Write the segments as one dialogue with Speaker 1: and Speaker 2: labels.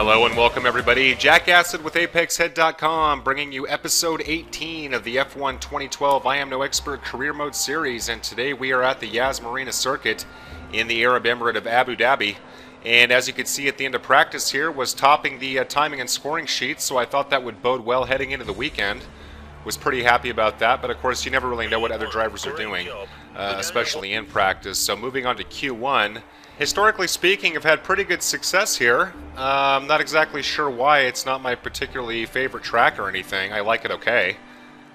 Speaker 1: Hello and welcome everybody. Jack Acid with ApexHead.com bringing you episode 18 of the F1 2012 I Am No Expert Career Mode series, and today we are at the Yas Marina circuit in the Arab Emirate of Abu Dhabi. And as you can see at the end of practice here, was topping the timing and scoring sheet, so I thought that would bode well heading into the weekend. Was pretty happy about that, but of course you never really know what other drivers are doing, especially in practice. So moving on to Q1. Historically speaking, I've had pretty good success here. I'm not exactly sure why. It's not my particularly favorite track or anything. I like it okay.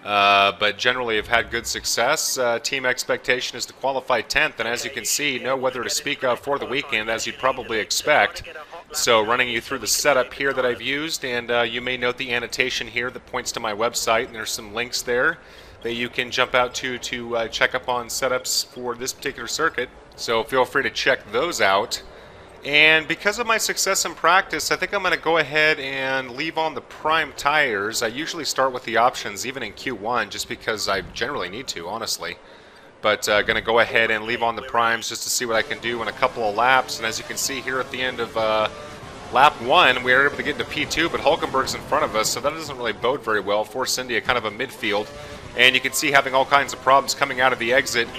Speaker 1: But generally I've had good success. Team expectation is to qualify 10th, and as you can see, no weather to speak of for the weekend, as you'd probably expect. So running you through the setup here that I've used, and you may note the annotation here that points to my website, and there's some links there that you can jump out to check up on setups for this particular circuit. So feel free to check those out. And because of my success in practice, I think I'm going to go ahead and leave on the prime tires. I usually start with the options even in Q1 just because I generally need to, honestly. But going to go ahead and leave on the primes just to see what I can do in a couple of laps. And as you can see here at the end of lap 1, we were able to get into P2, but Hulkenberg's in front of us, so that doesn't really bode very well. Force India kind of a midfield. And you can see having all kinds of problems coming out of the exit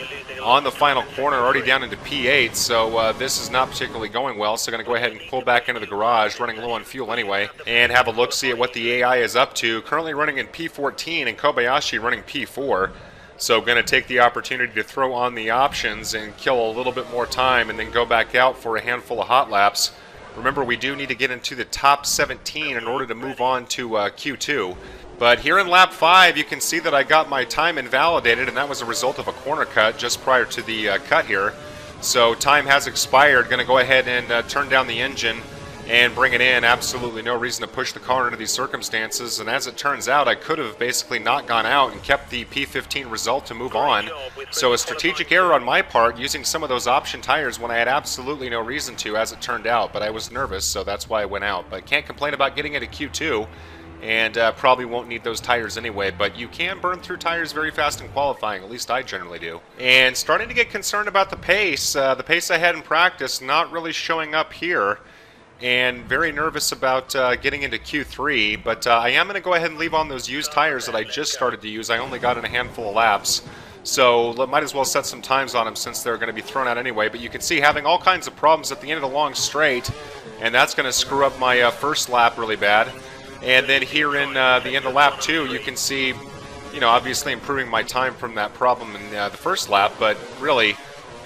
Speaker 1: on the final corner, already down into P8, so this is not particularly going well. So going to go ahead and pull back into the garage, running low on fuel anyway, and have a look-see at what the AI is up to. Currently running in P14 and Kobayashi running P4. So going to take the opportunity to throw on the options and kill a little bit more time and then go back out for a handful of hot laps. Remember, we do need to get into the top 17 in order to move on to Q2. But here in lap 5, you can see that I got my time invalidated, and that was a result of a corner cut just prior to the cut here. So time has expired. Going to go ahead and turn down the engine and bring it in. Absolutely no reason to push the car under these circumstances. And as it turns out, I could have basically not gone out and kept the P15 result to move on. So a strategic error on my part, using some of those option tires when I had absolutely no reason to, as it turned out. But I was nervous, so that's why I went out. But can't complain about getting into Q2. And probably won't need those tires anyway, but you can burn through tires very fast in qualifying, at least I generally do. And starting to get concerned about the pace I had in practice not really showing up here, and very nervous about getting into Q3, but I am going to go ahead and leave on those used tires that I just started to use. I only got in a handful of laps, so might as well set some times on them since they're going to be thrown out anyway. But you can see having all kinds of problems at the end of the long straight, and that's going to screw up my first lap really bad. And then here in the end of lap 2, you can see, you know, obviously improving my time from that problem in the first lap, but really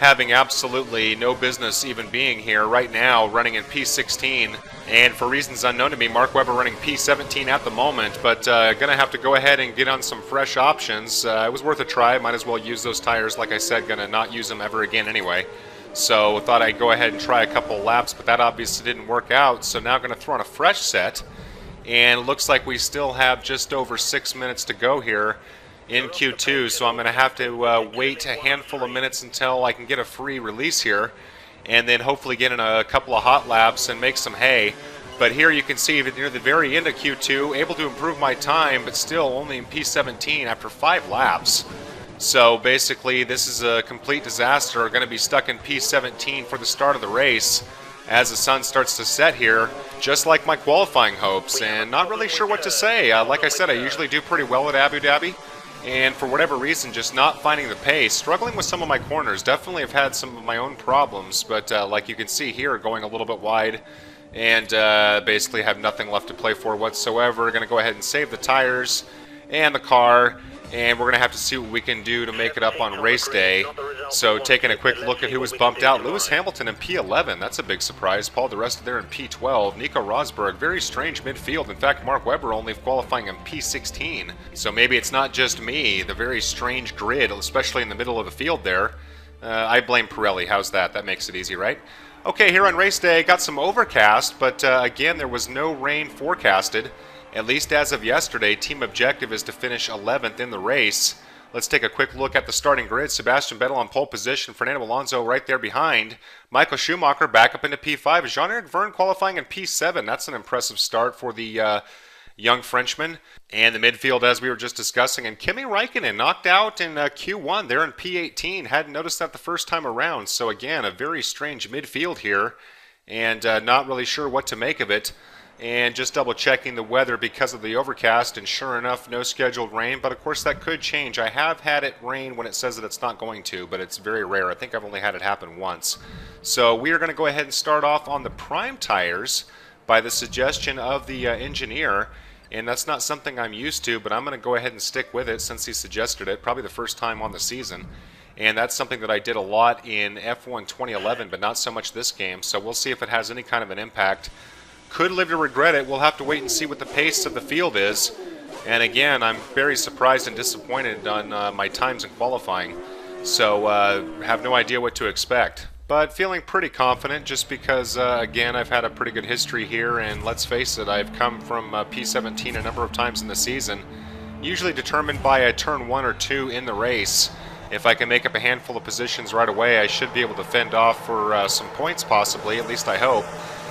Speaker 1: having absolutely no business even being here right now, running in P16. And for reasons unknown to me, Mark Webber running P17 at the moment, but going to have to go ahead and get on some fresh options. It was worth a try. Might as well use those tires. Like I said, going to not use them ever again anyway. So thought I'd go ahead and try a couple laps, but that obviously didn't work out. So now going to throw on a fresh set. And it looks like we still have just over 6 minutes to go here in Q2, so I'm going to have to wait a handful of minutes until I can get a free release here, and then hopefully get in a couple of hot laps and make some hay. But here you can see that near the very end of Q2, able to improve my time, but still only in P17 after 5 laps. So basically this is a complete disaster. Going to be stuck in P17 for the start of the race as the sun starts to set here, just like my qualifying hopes, and not really sure what to say. Like I said, I usually do pretty well at Abu Dhabi, and for whatever reason, just not finding the pace, struggling with some of my corners. Definitely have had some of my own problems, but like you can see here, going a little bit wide, and basically have nothing left to play for whatsoever. Going to go ahead and save the tires and the car, and we're going to have to see what we can do to make it up on race day. So taking a quick look at who was bumped out. Lewis Hamilton in P11, that's a big surprise. Paul di Resta there in P12. Nico Rosberg, very strange midfield. In fact, Mark Webber only qualifying in P16. So maybe it's not just me, the very strange grid, especially in the middle of the field there. I blame Pirelli. How's that? That makes it easy, right? Okay, here on race day, got some overcast, but again, there was no rain forecasted. At least as of yesterday, team objective is to finish 11th in the race. Let's take a quick look at the starting grid. Sebastian Vettel on pole position. Fernando Alonso right there behind. Michael Schumacher back up into P5. Jean-Eric Vergne qualifying in P7. That's an impressive start for the young Frenchman. And the midfield, as we were just discussing. And Kimi Räikkönen knocked out in Q1. They're in P18. Hadn't noticed that the first time around. So again, a very strange midfield here. And not really sure what to make of it. and just double checking the weather because of the overcast, and sure enough, no scheduled rain, but of course that could change. I have had it rain when it says that it's not going to, but it's very rare. I think I've only had it happen once. So we are going to go ahead and start off on the prime tires by the suggestion of the engineer, and that's not something I'm used to, but I'm going to go ahead and stick with it since he suggested it, probably the first time on the season. And that's something that I did a lot in F1 2011, but not so much this game, so we'll see if it has any kind of an impact. Could live to regret it. We'll have to wait and see what the pace of the field is. And again, I'm very surprised and disappointed on my times in qualifying. So have no idea what to expect. But feeling pretty confident just because, again, I've had a pretty good history here. And let's face it, I've come from P17 a number of times in the season. Usually determined by a turn 1 or 2 in the race. If I can make up a handful of positions right away, I should be able to fend off for some points possibly, at least I hope.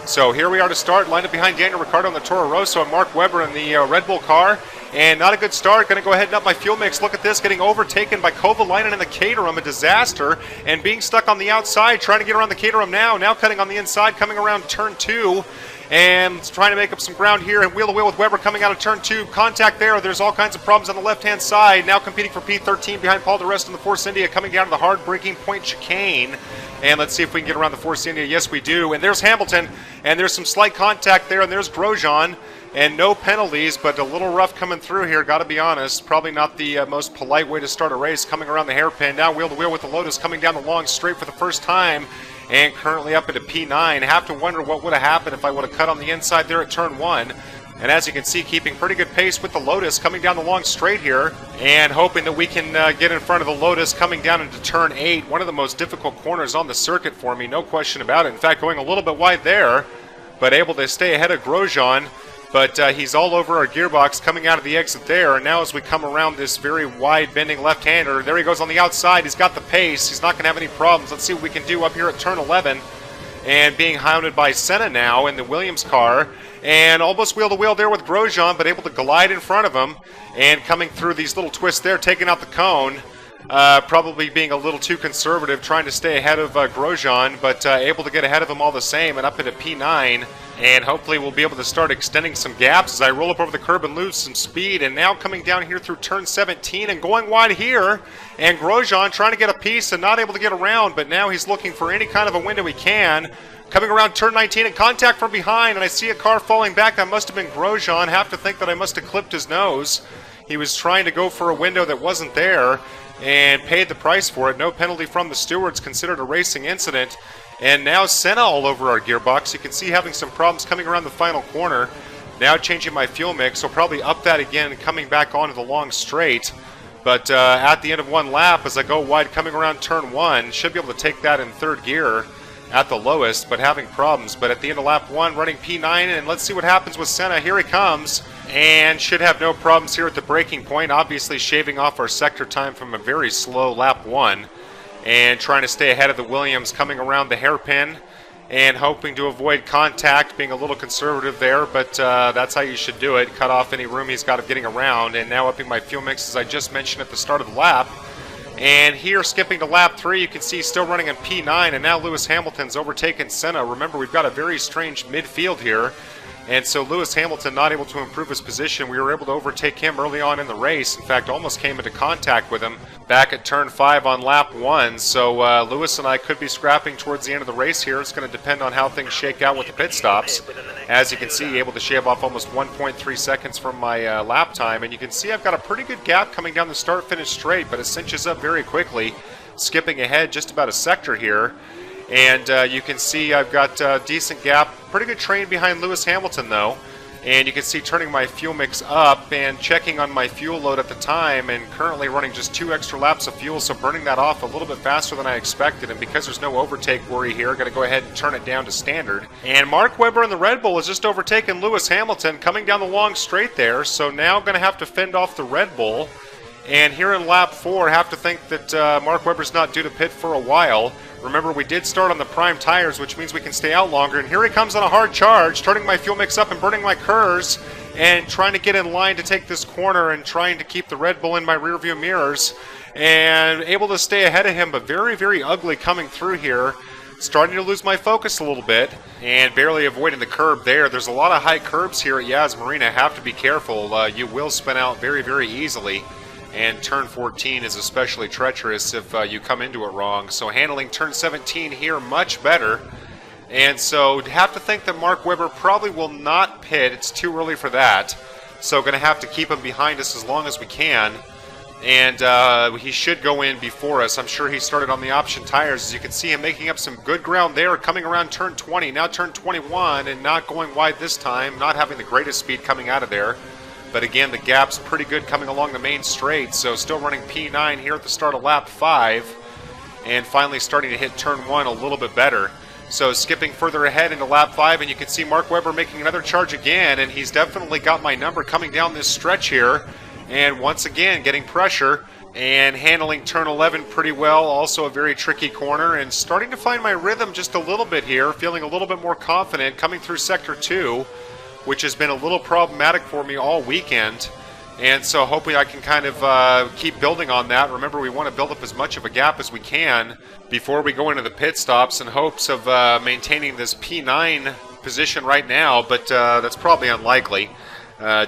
Speaker 1: So here we are to start, lined up behind Daniel Ricciardo in the Toro Rosso and Mark Webber in the Red Bull car. And not a good start. Going to go ahead and up my fuel mix. Look at this, getting overtaken by Kovalainen in the Caterham, a disaster. And being stuck on the outside, trying to get around the Caterham now. Now cutting on the inside, coming around turn 2. And trying to make up some ground here, and wheel-to-wheel with Webber coming out of turn 2. Contact there. There's all kinds of problems on the left-hand side. Now competing for P13 behind Paul di Resta in the Force India, coming down to the hard braking point chicane. And let's see if we can get around the Force India. Yes, we do. And there's Hamilton, and there's some slight contact there, and there's Grosjean. And no penalties, but a little rough coming through here, got to be honest. Probably not the most polite way to start a race, coming around the hairpin. Now wheel-to-wheel with the Lotus coming down the long straight for the first time. And currently up into P9. Have to wonder what would have happened if I would have cut on the inside there at turn 1. And as you can see, keeping pretty good pace with the Lotus coming down the long straight here. And hoping that we can get in front of the Lotus coming down into turn 8. One of the most difficult corners on the circuit for me, no question about it. In fact, going a little bit wide there, but able to stay ahead of Grosjean. But he's all over our gearbox coming out of the exit there. And now as we come around this very wide bending left-hander, there he goes on the outside. He's got the pace. He's not going to have any problems. Let's see what we can do up here at turn 11. And being hounded by Senna now in the Williams car. And almost wheel-to-wheel there with Grosjean, but able to glide in front of him. And coming through these little twists there, taking out the cone. Probably being a little too conservative, trying to stay ahead of Grosjean, but able to get ahead of him all the same and up into P9. And hopefully we'll be able to start extending some gaps as I roll up over the curb and lose some speed. And now coming down here through turn 17 and going wide here. And Grosjean trying to get a piece and not able to get around, but now he's looking for any kind of a window he can. Coming around turn 19 and contact from behind, and I see a car falling back. That must have been Grosjean. Have to think that I must have clipped his nose. He was trying to go for a window that wasn't there and paid the price for it. No penalty from the stewards, considered a racing incident. And now Senna all over our gearbox. You can see having some problems coming around the final corner. Now changing my fuel mix, so probably up that again, coming back onto the long straight. But at the end of one lap, as I go wide coming around turn 1, should be able to take that in third gear at the lowest, but having problems. But at the end of lap 1, running P9, and let's see what happens with Senna. Here he comes, and should have no problems here at the braking point. Obviously shaving off our sector time from a very slow lap 1. And trying to stay ahead of the Williams coming around the hairpin and hoping to avoid contact, being a little conservative there, but that's how you should do it. Cut off any room he's got of getting around. And now upping my fuel mix, as I just mentioned at the start of the lap. And here, skipping to lap 3, you can see still running in P9, and now Lewis Hamilton's overtaken Senna. Remember, we've got a very strange midfield here. And so Lewis Hamilton not able to improve his position. We were able to overtake him early on in the race. In fact, almost came into contact with him back at turn 5 on lap 1. So Lewis and I could be scrapping towards the end of the race here. It's going to depend on how things shake out with the pit stops. As you can see, able to shave off almost 1.3 seconds from my lap time. And you can see I've got a pretty good gap coming down the start-finish straight, but it cinches up very quickly, skipping ahead just about a sector here. And you can see I've got a decent gap. Pretty good train behind Lewis Hamilton, though. And you can see turning my fuel mix up and checking on my fuel load at the time, and currently running just 2 extra laps of fuel, so burning that off a little bit faster than I expected. And because there's no overtake worry here, going to go ahead and turn it down to standard. And Mark Webber in the Red Bull has just overtaken Lewis Hamilton coming down the long straight there, so now going to have to fend off the Red Bull. And here in lap 4, have to think that Mark Webber's not due to pit for a while. Remember, we did start on the prime tires, which means we can stay out longer. And here he comes on a hard charge, turning my fuel mix up and burning my KERS, and trying to get in line to take this corner and trying to keep the Red Bull in my rearview mirrors. And able to stay ahead of him, but very, very ugly coming through here. starting to lose my focus a little bit and barely avoiding the curb there. There's a lot of high curbs here at Yas Marina. Have to be careful. You will spin out very, very easily. And turn 14 is especially treacherous if you come into it wrong. So handling turn 17 here much better. And so have to think that Mark Webber probably will not pit. It's too early for that. So going to have to keep him behind us as long as we can. And he should go in before us. I'm sure he started on the option tires. As you can see him making up some good ground there, coming around turn 20, now turn 21, and not going wide this time, not having the greatest speed coming out of there. But again, the gap's pretty good coming along the main straight, so still running P9 here at the start of lap 5, and finally starting to hit turn 1 a little bit better. So skipping further ahead into lap 5, and you can see Mark Webber making another charge again, and he's definitely got my number coming down this stretch here. And once again, getting pressure and handling turn 11 pretty well. Also a very tricky corner, and starting to find my rhythm just a little bit here. Feeling a little bit more confident coming through sector 2, which has been a little problematic for me all weekend. And so hoping I can kind of keep building on that. Remember, we want to build up as much of a gap as we can before we go into the pit stops in hopes of maintaining this P9 position right now, but that's probably unlikely.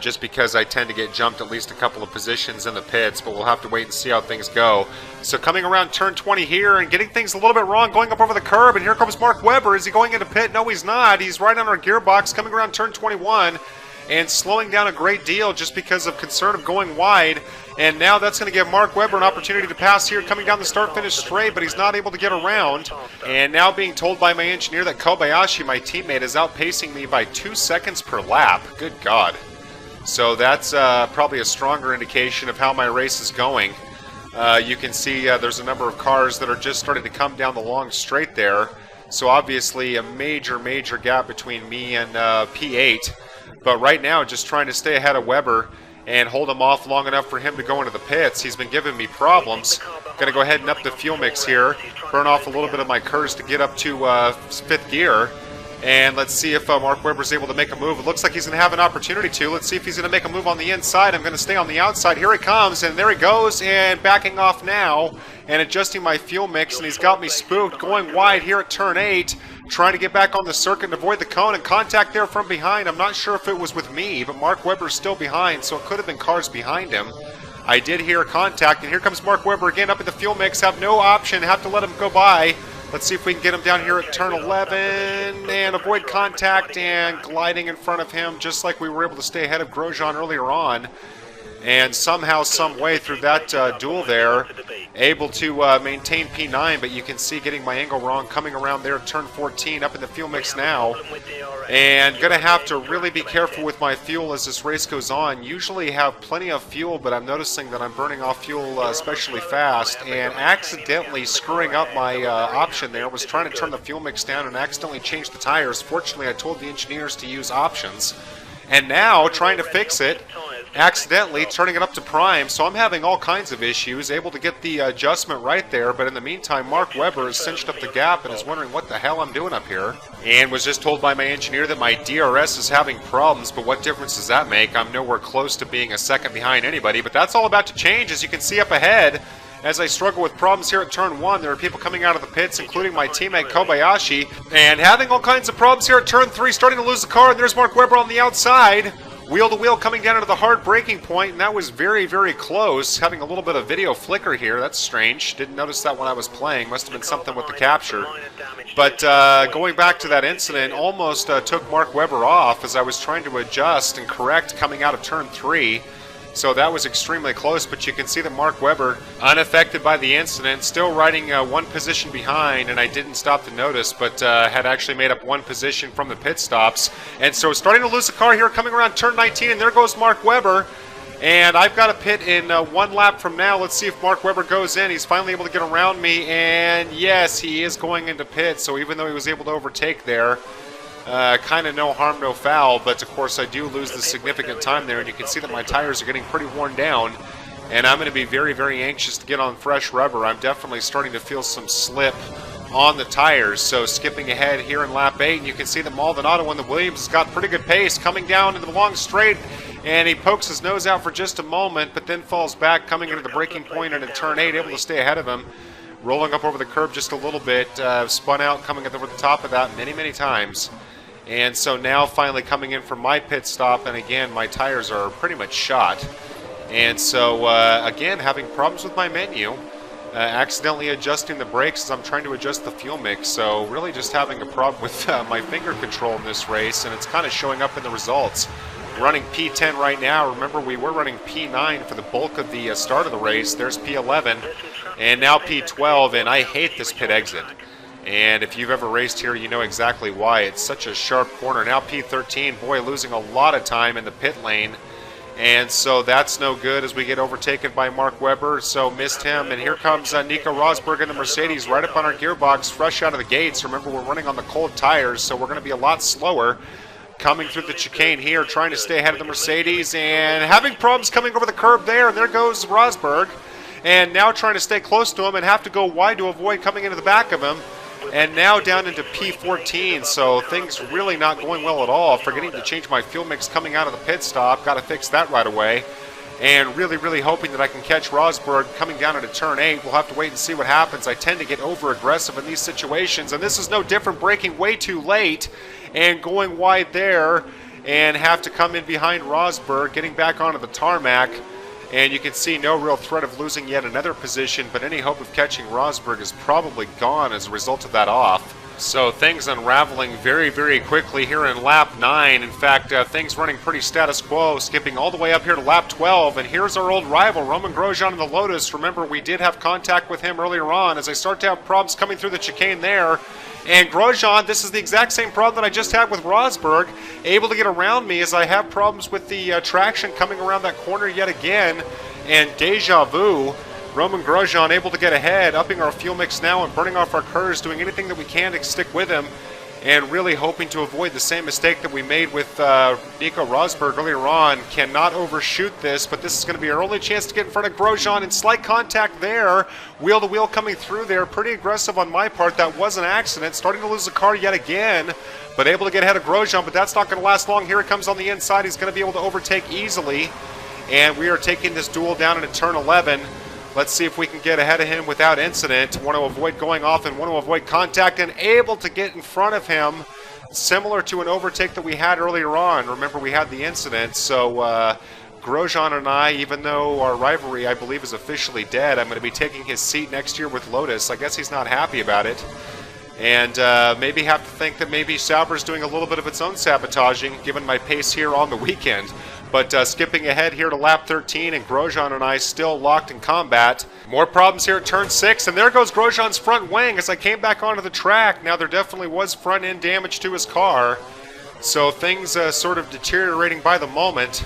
Speaker 1: Just because I tend to get jumped at least a couple of positions in the pits, but we'll have to wait and see how things go. So coming around turn 20 here and getting things a little bit wrong, going up over the curb, and here comes Mark Webber. Is he going into pit? No, he's not. He's right on our gearbox, coming around turn 21 and slowing down a great deal just because of concern of going wide. And now that's going to give Mark Webber an opportunity to pass here, coming down the start-finish straight, but he's not able to get around. And now being told by my engineer that Kobayashi, my teammate, is outpacing me by 2 seconds per lap. Good God. So that's probably a stronger indication of how my race is going. You can see there's a number of cars that are just starting to come down the long straight there. So obviously a major, major gap between me and P8. But right now, just trying to stay ahead of Webber and hold him off long enough for him to go into the pits. He's been giving me problems. Going to go ahead and up the fuel mix here. Burn off a little bit of my curves to get up to 5th gear. And let's see if Mark Webber's able to make a move. It looks like he's going to have an opportunity to. Let's see if he's going to make a move on the inside. I'm going to stay on the outside. Here he comes, and there he goes, and backing off now and adjusting my fuel mix, and he's got me spooked. Going wide here at turn 8, trying to get back on the circuit and avoid the cone, and contact there from behind. I'm not sure if it was with me, but Mark Webber's still behind, so it could have been cars behind him. I did hear contact, and here comes Mark Webber again up in the fuel mix. Have no option, have to let him go by. Let's see if we can get him down here at turn 11 and avoid contact and gliding in front of him, just like we were able to stay ahead of Grosjean earlier on. And somehow, some way through that duel there, able to maintain P9, but you can see getting my angle wrong, coming around there at turn 14, up in the fuel mix now. And going to have to really be careful with my fuel as this race goes on. Usually have plenty of fuel, but I'm noticing that I'm burning off fuel especially fast, and accidentally screwing up my option there. Was trying to turn the fuel mix down and accidentally changed the tires. Fortunately, I told the engineers to use options. And now, trying to fix it, accidentally turning it up to prime, so I'm having all kinds of issues, able to get the adjustment right there, but in the meantime, Mark Webber has cinched up the gap and is wondering what the hell I'm doing up here, and was just told by my engineer that my DRS is having problems, but what difference does that make? I'm nowhere close to being a second behind anybody, but that's all about to change, as you can see up ahead. As I struggle with problems here at turn 1, there are people coming out of the pits, including my teammate Kobayashi, and having all kinds of problems here at turn 3, starting to lose the car, and there's Mark Webber on the outside. Wheel to wheel coming down into the hard braking point, and that was very, very close. Having a little bit of video flicker here. That's strange. Didn't notice that when I was playing. Must have been something with the capture. But going back to that incident, almost took Mark Webber off as I was trying to adjust and correct coming out of turn 3. So that was extremely close, but you can see that Mark Webber, unaffected by the incident, still riding one position behind, and I didn't stop to notice, but had actually made up one position from the pit stops. And so starting to lose the car here, coming around turn 19, and there goes Mark Webber. And I've got a pit in 1 lap from now. Let's see if Mark Webber goes in. He's finally able to get around me, and yes, he is going into pit. So even though he was able to overtake there, kind of no harm, no foul, but of course I do lose the significant time there, and you can see that my tires are getting pretty worn down, and I'm going to be very, very anxious to get on fresh rubber. I'm definitely starting to feel some slip on the tires, so skipping ahead here in lap 8, and you can see that Maldonado in the Williams has got pretty good pace, coming down into the long straight, and he pokes his nose out for just a moment, but then falls back, coming into the braking point and in turn 8, able to stay ahead of him. rolling up over the curb just a little bit, spun out, coming over the top of that many times. And so now finally coming in from my pit stop, and again, my tires are pretty much shot. And so, again, having problems with my menu, accidentally adjusting the brakes as I'm trying to adjust the fuel mix. So really just having a problem with my finger control in this race, and it's kind of showing up in the results. Running P10 right now. Remember, we were running P9 for the bulk of the start of the race. There's P11, and now P12, and I hate this pit exit. And if you've ever raced here, you know exactly why. It's such a sharp corner. Now P13, boy, losing a lot of time in the pit lane. And so that's no good as we get overtaken by Mark Webber. So missed him. And here comes Nico Rosberg in the Mercedes right up on our gearbox, fresh out of the gates. Remember, we're running on the cold tires, so we're going to be a lot slower. Coming through the chicane here, trying to stay ahead of the Mercedes and having problems coming over the curb there. And there goes Rosberg. And now trying to stay close to him and have to go wide to avoid coming into the back of him. And now down into P14, so things really not going well at all. Forgetting to change my fuel mix coming out of the pit stop. Got to fix that right away. And really hoping that I can catch Rosberg coming down into turn 8. We'll have to wait and see what happens. I tend to get over-aggressive in these situations, and this is no different, braking way too late and going wide there, and have to come in behind Rosberg, getting back onto the tarmac. And you can see no real threat of losing yet another position, but any hope of catching Rosberg is probably gone as a result of that off. So things unraveling very quickly here in lap 9. In fact, things running pretty status quo, skipping all the way up here to lap 12. And here's our old rival, Roman Grosjean in the Lotus. Remember, we did have contact with him earlier on as I start to have problems coming through the chicane there. And Grosjean, this is the exact same problem that I just had with Rosberg, able to get around me as I have problems with the traction coming around that corner yet again. And deja vu, Roman Grosjean able to get ahead, upping our fuel mix now and burning off our curves, doing anything that we can to stick with him, and really hoping to avoid the same mistake that we made with Nico Rosberg earlier on. Cannot overshoot this, but this is going to be our only chance to get in front of Grosjean, and slight contact there. Wheel to wheel coming through there. Pretty aggressive on my part. That was an accident. Starting to lose the car yet again, but able to get ahead of Grosjean, but that's not going to last long. Here it comes on the inside. He's going to be able to overtake easily, and we are taking this duel down into turn 11. Let's see if we can get ahead of him without incident. Want to avoid going off and want to avoid contact, and able to get in front of him, similar to an overtake that we had earlier on. Remember, we had the incident, so Grosjean and I, even though our rivalry, I believe, is officially dead, I'm going to be taking his seat next year with Lotus. I guess he's not happy about it. And maybe have to think that maybe Sauber's doing a little bit of its own sabotaging, given my pace here on the weekend. But skipping ahead here to lap 13, and Grosjean and I still locked in combat. More problems here at turn 6, and there goes Grosjean's front wing as I came back onto the track. Now there definitely was front end damage to his car, so things sort of deteriorating by the moment.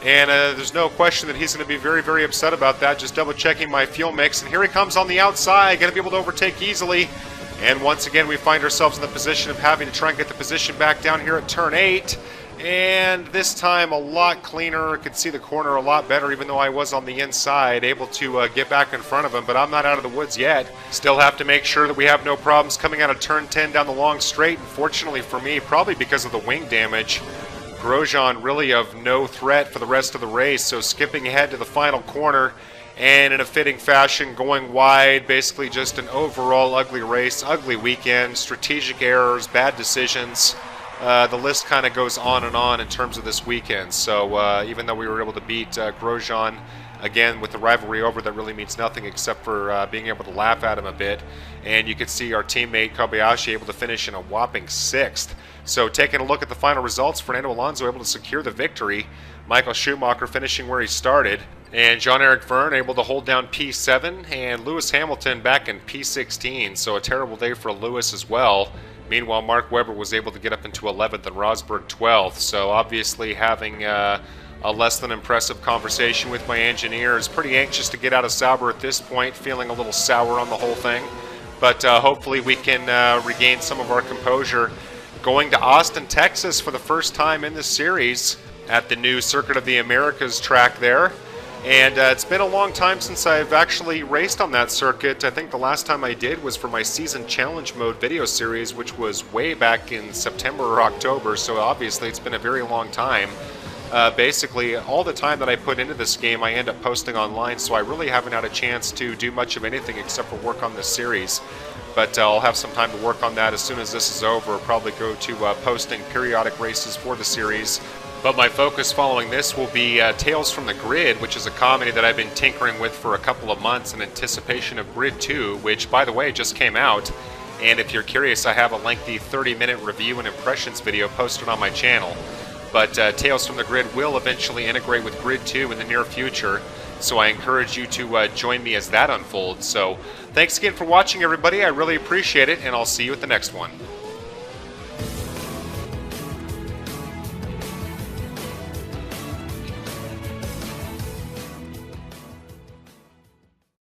Speaker 1: And there's no question that he's going to be very upset about that. Just double checking my fuel mix, and here he comes on the outside, going to be able to overtake easily. And once again we find ourselves in the position of having to try and get the position back down here at turn 8. And this time a lot cleaner, could see the corner a lot better even though I was on the inside, able to get back in front of him, but I'm not out of the woods yet. Still have to make sure that we have no problems coming out of turn 10 down the long straight. And fortunately for me, probably because of the wing damage, Grosjean really of no threat for the rest of the race, so skipping ahead to the final corner and in a fitting fashion going wide. Basically just an overall ugly race, ugly weekend, strategic errors, bad decisions. The list kind of goes on and on in terms of this weekend. So even though we were able to beat Grosjean, again, with the rivalry over, that really means nothing except for being able to laugh at him a bit. And you could see our teammate Kobayashi able to finish in a whopping 6th. So taking a look at the final results, Fernando Alonso able to secure the victory. Michael Schumacher finishing where he started. And Jean-Eric Verne able to hold down P7. And Lewis Hamilton back in P16. So a terrible day for Lewis as well. Meanwhile, Mark Webber was able to get up into 11th and Rosberg 12th. So obviously having a less than impressive conversation with my engineers. Pretty anxious to get out of Sauber at this point, feeling a little sour on the whole thing. But hopefully we can regain some of our composure. Going to Austin, Texas for the first time in this series at the new Circuit of the Americas track there. And it's been a long time since I've actually raced on that circuit. I think the last time I did was for my Season Challenge Mode video series, which was way back in September or October, so obviously it's been a very long time. basically all the time that I put into this game I end up posting online, so I really haven't had a chance to do much of anything except for work on this series. But I'll have some time to work on that as soon as this is over. I'll probably go to posting periodic races for the series. But my focus following this will be Tales from the Grid, which is a comedy that I've been tinkering with for a couple of months in anticipation of Grid 2, which, by the way, just came out. And if you're curious, I have a lengthy 30-minute review and impressions video posted on my channel. But Tales from the Grid will eventually integrate with Grid 2 in the near future, so I encourage you to join me as that unfolds. So thanks again for watching, everybody. I really appreciate it, and I'll see you at the next one.